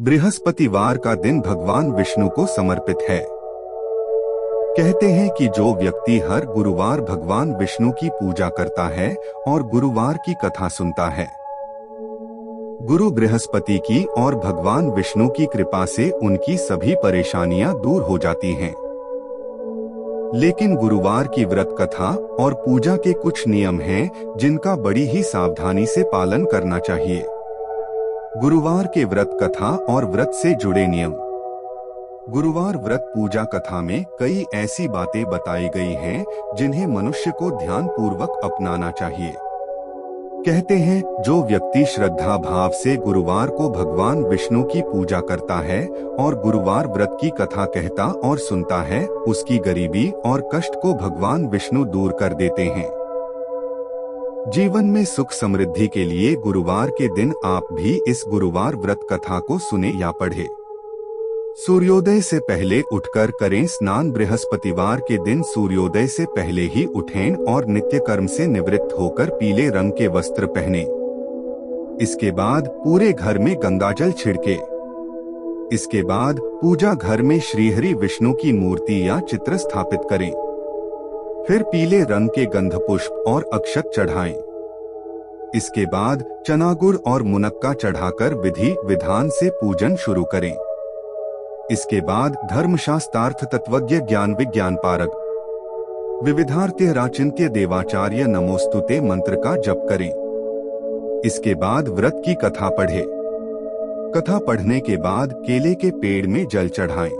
बृहस्पतिवार का दिन भगवान विष्णु को समर्पित है। कहते हैं कि जो व्यक्ति हर गुरुवार भगवान विष्णु की पूजा करता है और गुरुवार की कथा सुनता है, गुरु बृहस्पति की और भगवान विष्णु की कृपा से उनकी सभी परेशानियां दूर हो जाती हैं। लेकिन गुरुवार की व्रत कथा और पूजा के कुछ नियम हैं जिनका बड़ी ही सावधानी से पालन करना चाहिए। गुरुवार के व्रत कथा और व्रत से जुड़े नियम। गुरुवार व्रत पूजा कथा में कई ऐसी बातें बताई गई हैं जिन्हें मनुष्य को ध्यान पूर्वक अपनाना चाहिए। कहते हैं जो व्यक्ति श्रद्धा भाव से गुरुवार को भगवान विष्णु की पूजा करता है और गुरुवार व्रत की कथा कहता और सुनता है, उसकी गरीबी और कष्ट को भगवान विष्णु दूर कर देते हैं। जीवन में सुख समृद्धि के लिए गुरुवार के दिन आप भी इस गुरुवार व्रत कथा को सुने या पढ़े। सूर्योदय से पहले उठकर करें स्नान। बृहस्पतिवार के दिन सूर्योदय से पहले ही उठें और नित्य कर्म से निवृत्त होकर पीले रंग के वस्त्र पहने। इसके बाद पूरे घर में गंगाजल छिड़के। इसके बाद पूजा घर में श्रीहरि विष्णु की मूर्ति या चित्र स्थापित करें। फिर पीले रंग के गंध पुष्प और अक्षत चढ़ाएं। इसके बाद चना गुड़ और मुनक्का चढ़ाकर विधि विधान से पूजन शुरू करें। इसके बाद धर्मशास्त्रार्थ तत्वज्ञ ज्ञान विज्ञान पारग विविधार्थ राचिंत्य देवाचार्य नमोस्तुते मंत्र का जप करें। इसके बाद व्रत की कथा पढ़े। कथा पढ़ने के बाद केले के पेड़ में जल चढ़ाएं।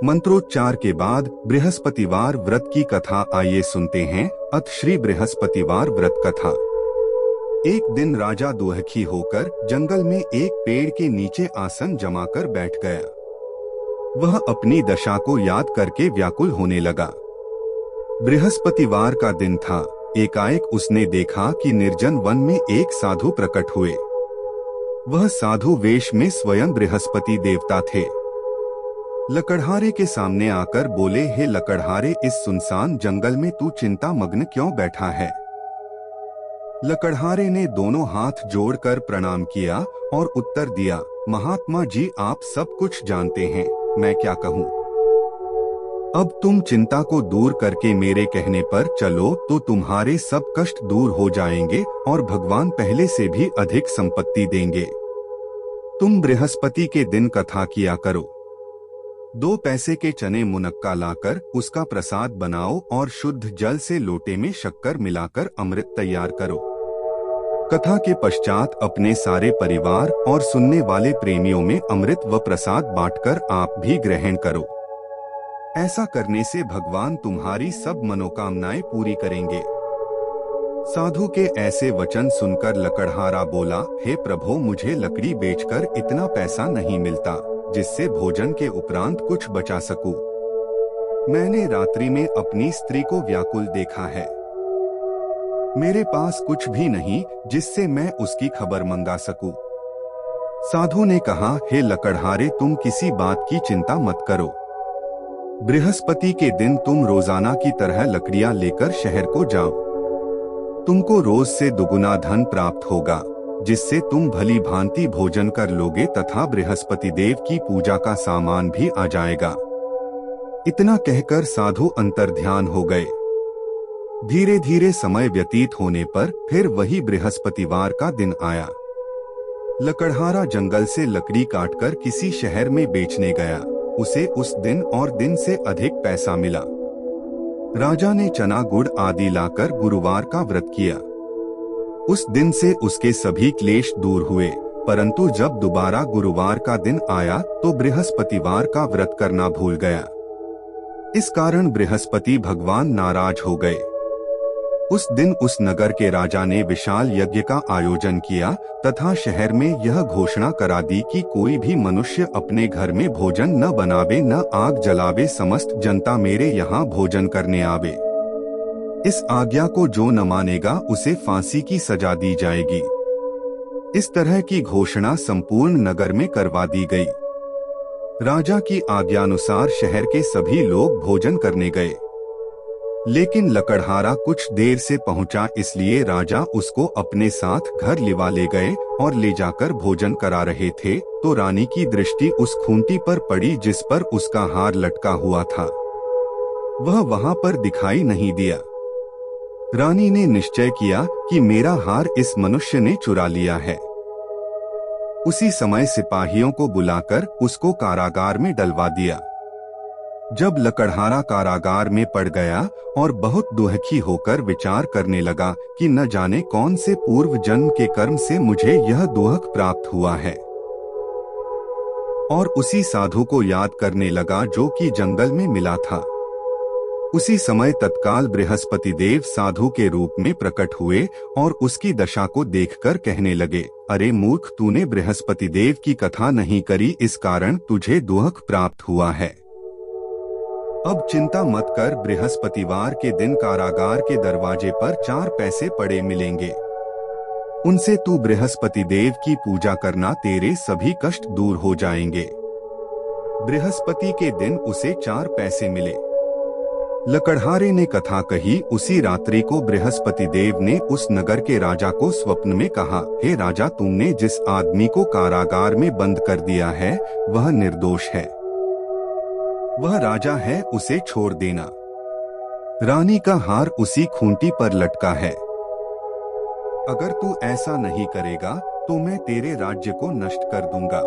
मंत्रोच्चार के बाद बृहस्पतिवार व्रत की कथा आइए सुनते हैं। अथ श्री बृहस्पतिवार व्रत कथा। एक दिन राजा दुखी होकर जंगल में एक पेड़ के नीचे आसन जमाकर बैठ गया। वह अपनी दशा को याद करके व्याकुल होने लगा। बृहस्पतिवार का दिन था। एकाएक उसने देखा कि निर्जन वन में एक साधु प्रकट हुए। वह साधु वेश में स्वयं बृहस्पति देवता थे। लकड़हारे के सामने आकर बोले, हे लकड़हारे, इस सुनसान जंगल में तू चिंता मग्न क्यों बैठा है? लकड़हारे ने दोनों हाथ जोड़कर प्रणाम किया और उत्तर दिया, महात्मा जी, आप सब कुछ जानते हैं, मैं क्या कहूँ। अब तुम चिंता को दूर करके मेरे कहने पर चलो तो तुम्हारे सब कष्ट दूर हो जाएंगे और भगवान पहले से भी अधिक संपत्ति देंगे। तुम बृहस्पति के दिन कथा किया करो। 2 पैसे के चने मुनक्का लाकर उसका प्रसाद बनाओ और शुद्ध जल से लोटे में शक्कर मिलाकर अमृत तैयार करो। कथा के पश्चात अपने सारे परिवार और सुनने वाले प्रेमियों में अमृत व प्रसाद बांटकर आप भी ग्रहण करो। ऐसा करने से भगवान तुम्हारी सब मनोकामनाएं पूरी करेंगे। साधु के ऐसे वचन सुनकर लकड़हारा बोला, हे प्रभु, मुझे लकड़ी बेचकर इतना पैसा नहीं मिलता जिससे भोजन के उपरांत कुछ बचा सकूं। मैंने रात्रि में अपनी स्त्री को व्याकुल देखा है। मेरे पास कुछ भी नहीं जिससे मैं उसकी खबर मंगा सकूं। साधु ने कहा, हे लकड़हारे, तुम किसी बात की चिंता मत करो। बृहस्पति के दिन तुम रोजाना की तरह लकड़ियां लेकर शहर को जाओ। तुमको रोज से दुगुना धन प्राप्त होगा, जिससे तुम भली भांति भोजन कर लोगे तथा बृहस्पति देव की पूजा का सामान भी आ जाएगा। इतना कहकर साधु अंतर्ध्यान हो गए। धीरे धीरे समय व्यतीत होने पर फिर वही बृहस्पतिवार का दिन आया। लकड़हारा जंगल से लकड़ी काटकर किसी शहर में बेचने गया। उसे उस दिन और दिन से अधिक पैसा मिला। राजा ने चना गुड़ आदि लाकर गुरुवार का व्रत किया। उस दिन से उसके सभी क्लेश दूर हुए, परंतु जब दोबारा गुरुवार का दिन आया तो बृहस्पतिवार का व्रत करना भूल गया। इस कारण बृहस्पति भगवान नाराज हो गए। उस दिन उस नगर के राजा ने विशाल यज्ञ का आयोजन किया तथा शहर में यह घोषणा करा दी कि कोई भी मनुष्य अपने घर में भोजन न बनावे, न आग जलावे, समस्त जनता मेरे यहाँ भोजन करने आवे। इस आज्ञा को जो न मानेगा उसे फांसी की सजा दी जाएगी। इस तरह की घोषणा संपूर्ण नगर में करवा दी गई। राजा की आज्ञानुसार शहर के सभी लोग भोजन करने गए। लेकिन लकड़हारा कुछ देर से पहुंचा, इसलिए राजा उसको अपने साथ घर लिवा ले गए और ले जाकर भोजन करा रहे थे तो रानी की दृष्टि उस खूंटी पर पड़ी जिस पर उसका हार लटका हुआ था। वह वहां पर दिखाई नहीं दिया। रानी ने निश्चय किया कि मेरा हार इस मनुष्य ने चुरा लिया है। उसी समय सिपाहियों को बुलाकर उसको कारागार में डलवा दिया। जब लकड़हारा कारागार में पड़ गया और बहुत दुखी होकर विचार करने लगा कि न जाने कौन से पूर्व जन्म के कर्म से मुझे यह दुख प्राप्त हुआ है, और उसी साधु को याद करने लगा जो कि जंगल में मिला था। उसी समय तत्काल बृहस्पति देव साधु के रूप में प्रकट हुए और उसकी दशा को देखकर कहने लगे, अरे मूर्ख, तूने बृहस्पति देव की कथा नहीं करी, इस कारण तुझे दुख प्राप्त हुआ है। अब चिंता मत कर, बृहस्पतिवार के दिन कारागार के दरवाजे पर 4 पैसे पड़े मिलेंगे। उनसे तू बृहस्पति देव की पूजा करना, तेरे सभी कष्ट दूर हो जाएंगे। बृहस्पति के दिन उसे 4 पैसे मिले। लकड़हारे ने कथा कही। उसी रात्रि को बृहस्पति देव ने उस नगर के राजा को स्वप्न में कहा, हे राजा, तुमने जिस आदमी को कारागार में बंद कर दिया है वह निर्दोष है। वह राजा है, उसे छोड़ देना। रानी का हार उसी खूंटी पर लटका है। अगर तू ऐसा नहीं करेगा तो मैं तेरे राज्य को नष्ट कर दूंगा।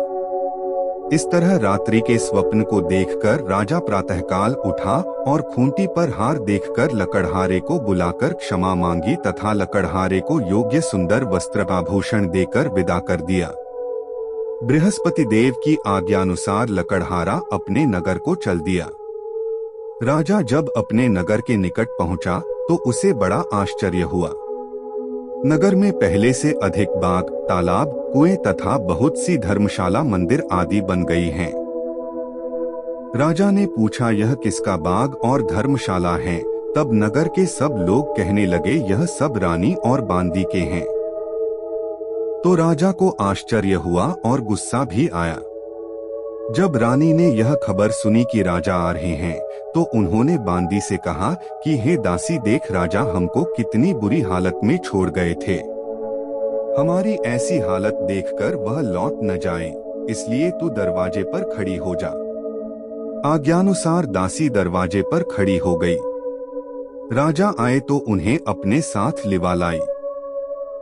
इस तरह रात्रि के स्वप्न को देखकर राजा प्रातःकाल उठा और खूंटी पर हार देखकर लकड़हारे को बुलाकर क्षमा मांगी तथा लकड़हारे को योग्य सुंदर वस्त्राभूषण देकर विदा कर दिया। बृहस्पति देव की आज्ञानुसार लकड़हारा अपने नगर को चल दिया। राजा जब अपने नगर के निकट पहुंचा तो उसे बड़ा आश्चर्य हुआ। नगर में पहले से अधिक बाग, तालाब, कुएं तथा बहुत सी धर्मशाला, मंदिर आदि बन गई हैं। राजा ने पूछा, यह किसका बाग और धर्मशाला है? तब नगर के सब लोग कहने लगे, यह सब रानी और बांदी के हैं। तो राजा को आश्चर्य हुआ और गुस्सा भी आया। जब रानी ने यह खबर सुनी कि राजा आ रहे हैं तो उन्होंने बांदी से कहा कि हे दासी, देख राजा हमको कितनी बुरी हालत में छोड़ गए थे। हमारी ऐसी हालत देखकर वह लौट न जाएं, इसलिए तू दरवाजे पर खड़ी हो जा। आज्ञानुसार दासी दरवाजे पर खड़ी हो गई। राजा आए तो उन्हें अपने साथ लिवा लाई।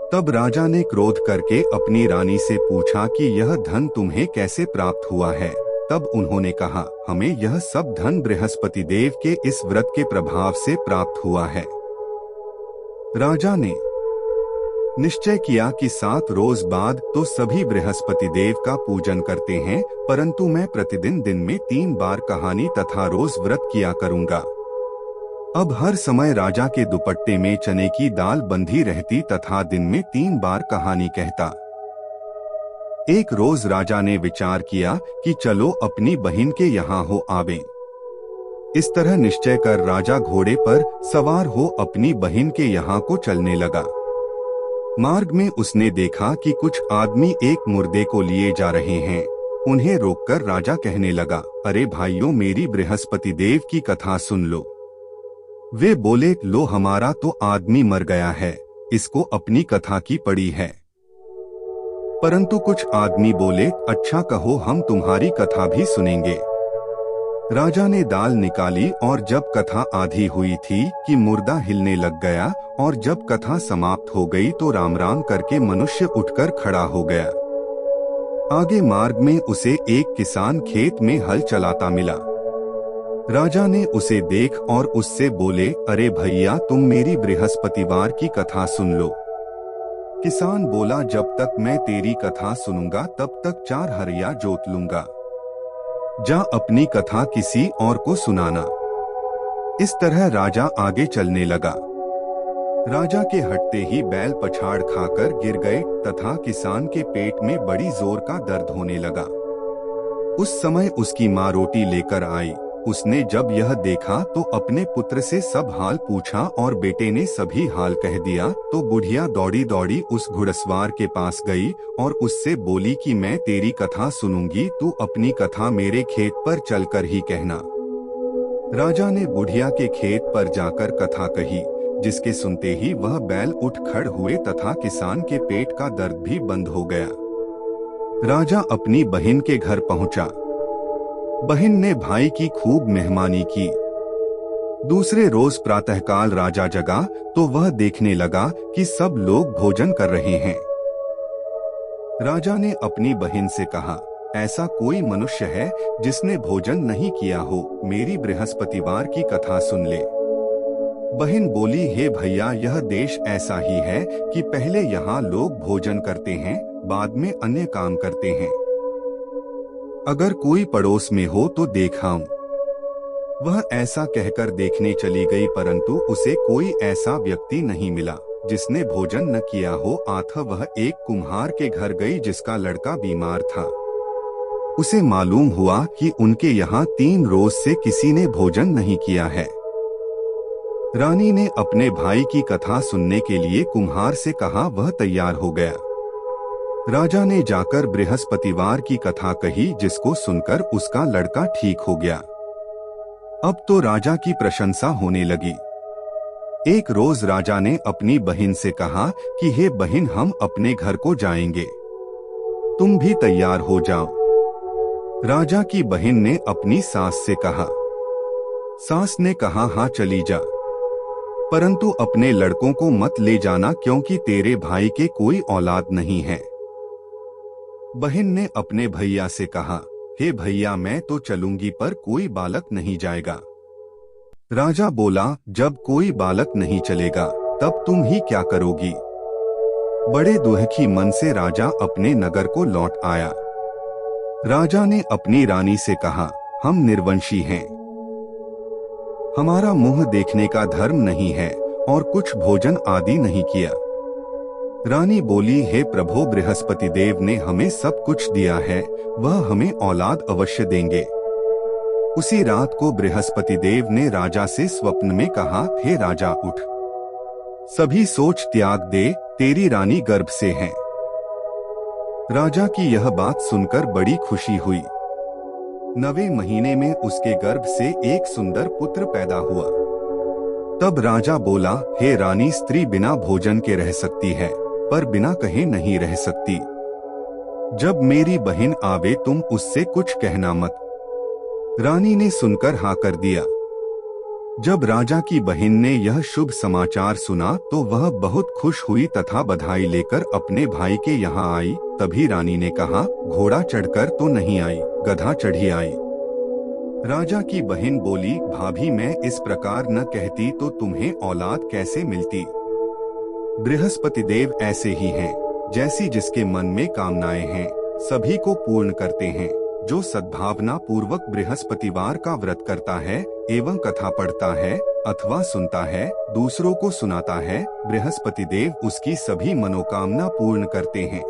तब राजा ने क्रोध करके अपनी रानी से पूछा कि यह धन तुम्हें कैसे प्राप्त हुआ है? तब उन्होंने कहा, हमें यह सब धन बृहस्पति देव के इस व्रत के प्रभाव से प्राप्त हुआ है। राजा ने निश्चय किया कि 7 रोज बाद तो सभी बृहस्पति देव का पूजन करते हैं, परंतु मैं प्रतिदिन दिन में 3 बार कहानी तथा रोज व्रत किया करूंगा। अब हर समय राजा के दुपट्टे में चने की दाल बंधी रहती तथा दिन में 3 बार कहानी कहता। एक रोज राजा ने विचार किया कि चलो अपनी बहन के यहाँ हो आवें। इस तरह निश्चय कर राजा घोड़े पर सवार हो अपनी बहन के यहाँ को चलने लगा। मार्ग में उसने देखा कि कुछ आदमी एक मुर्दे को लिए जा रहे हैं। उन्हें रोककर राजा कहने लगा, अरे भाइयों, मेरी बृहस्पति देव की कथा सुन लो। वे बोले, लो, हमारा तो आदमी मर गया है, इसको अपनी कथा की पड़ी है। परंतु कुछ आदमी बोले, अच्छा कहो, हम तुम्हारी कथा भी सुनेंगे। राजा ने दाल निकाली और जब कथा आधी हुई थी कि मुर्दा हिलने लग गया, और जब कथा समाप्त हो गई तो राम राम करके मनुष्य उठकर खड़ा हो गया। आगे मार्ग में उसे एक किसान खेत में हल चलाता मिला। राजा ने उसे देख और उससे बोले, अरे भैया, तुम मेरी बृहस्पतिवार की कथा सुन लो। किसान बोला, जब तक मैं तेरी कथा सुनूंगा तब तक 4 हरिया जोत लूंगा। जा अपनी कथा किसी और को सुनाना। इस तरह राजा आगे चलने लगा। राजा के हटते ही बैल पछाड़ खाकर गिर गए तथा किसान के पेट में बड़ी जोर का दर्द होने लगा। उस समय उसकी माँ रोटी लेकर आई। उसने जब यह देखा तो अपने पुत्र से सब हाल पूछा और बेटे ने सभी हाल कह दिया। तो बुढ़िया दौड़ी दौड़ी उस घुड़सवार के पास गई और उससे बोली कि मैं तेरी कथा सुनूंगी, तू अपनी कथा मेरे खेत पर चलकर ही कहना। राजा ने बुढ़िया के खेत पर जाकर कथा कही, जिसके सुनते ही वह बैल उठ खड़ हुए तथा किसान के पेट का दर्द भी बंद हो गया। राजा अपनी बहन के घर पहुंचा। बहन ने भाई की खूब मेहमानी की। दूसरे रोज प्रातःकाल राजा जगा तो वह देखने लगा कि सब लोग भोजन कर रहे हैं। राजा ने अपनी बहन से कहा, ऐसा कोई मनुष्य है जिसने भोजन नहीं किया हो, मेरी बृहस्पतिवार की कथा सुन ले। बहन बोली, हे भैया, यह देश ऐसा ही है कि पहले यहाँ लोग भोजन करते हैं, बाद में अन्य काम करते हैं। अगर कोई पड़ोस में हो तो देखाऊं। वह ऐसा कहकर देखने चली गई, परंतु उसे कोई ऐसा व्यक्ति नहीं मिला जिसने भोजन न किया हो। अतः वह एक कुम्हार के घर गई जिसका लड़का बीमार था। उसे मालूम हुआ कि उनके यहाँ 3 रोज से किसी ने भोजन नहीं किया है। रानी ने अपने भाई की कथा सुनने के लिए कुम्हार से कहा, वह तैयार हो गया। राजा ने जाकर बृहस्पतिवार की कथा कही, जिसको सुनकर उसका लड़का ठीक हो गया। अब तो राजा की प्रशंसा होने लगी। एक रोज राजा ने अपनी बहन से कहा कि हे बहन, हम अपने घर को जाएंगे, तुम भी तैयार हो जाओ। राजा की बहन ने अपनी सास से कहा। सास ने कहा, हाँ चली जा, परंतु अपने लड़कों को मत ले जाना, क्योंकि तेरे भाई के कोई औलाद नहीं है। बहन ने अपने भैया से कहा, हे भैया, मैं तो चलूंगी पर कोई बालक नहीं जाएगा। राजा बोला, जब कोई बालक नहीं चलेगा तब तुम ही क्या करोगी। बड़े दुखी मन से राजा अपने नगर को लौट आया। राजा ने अपनी रानी से कहा, हम निर्वंशी हैं, हमारा मुंह देखने का धर्म नहीं है और कुछ भोजन आदि नहीं किया। रानी बोली, हे प्रभु, बृहस्पति देव ने हमें सब कुछ दिया है, वह हमें औलाद अवश्य देंगे। उसी रात को बृहस्पति देव ने राजा से स्वप्न में कहा, हे राजा, उठ, सभी सोच त्याग दे, तेरी रानी गर्भ से है। राजा की यह बात सुनकर बड़ी खुशी हुई। 9वें महीने में उसके गर्भ से एक सुंदर पुत्र पैदा हुआ। तब राजा बोला, हे रानी, स्त्री बिना भोजन के रह सकती है, पर बिना कहे नहीं रह सकती। जब मेरी बहन आवे तुम उससे कुछ कहना मत। रानी ने सुनकर हाँ कर दिया। जब राजा की बहन ने यह शुभ समाचार सुना तो वह बहुत खुश हुई तथा बधाई लेकर अपने भाई के यहाँ आई। तभी रानी ने कहा, घोड़ा चढ़कर तो नहीं आई, गधा चढ़ी आई। राजा की बहन बोली, भाभी, मैं इस प्रकार न कहती तो तुम्हें औलाद कैसे मिलती। बृहस्पति देव ऐसे ही हैं, जैसी जिसके मन में कामनाएं हैं सभी को पूर्ण करते हैं। जो सद्भावना पूर्वक बृहस्पतिवार का व्रत करता है एवं कथा पढ़ता है अथवा सुनता है, दूसरों को सुनाता है, बृहस्पति देव उसकी सभी मनोकामना पूर्ण करते हैं।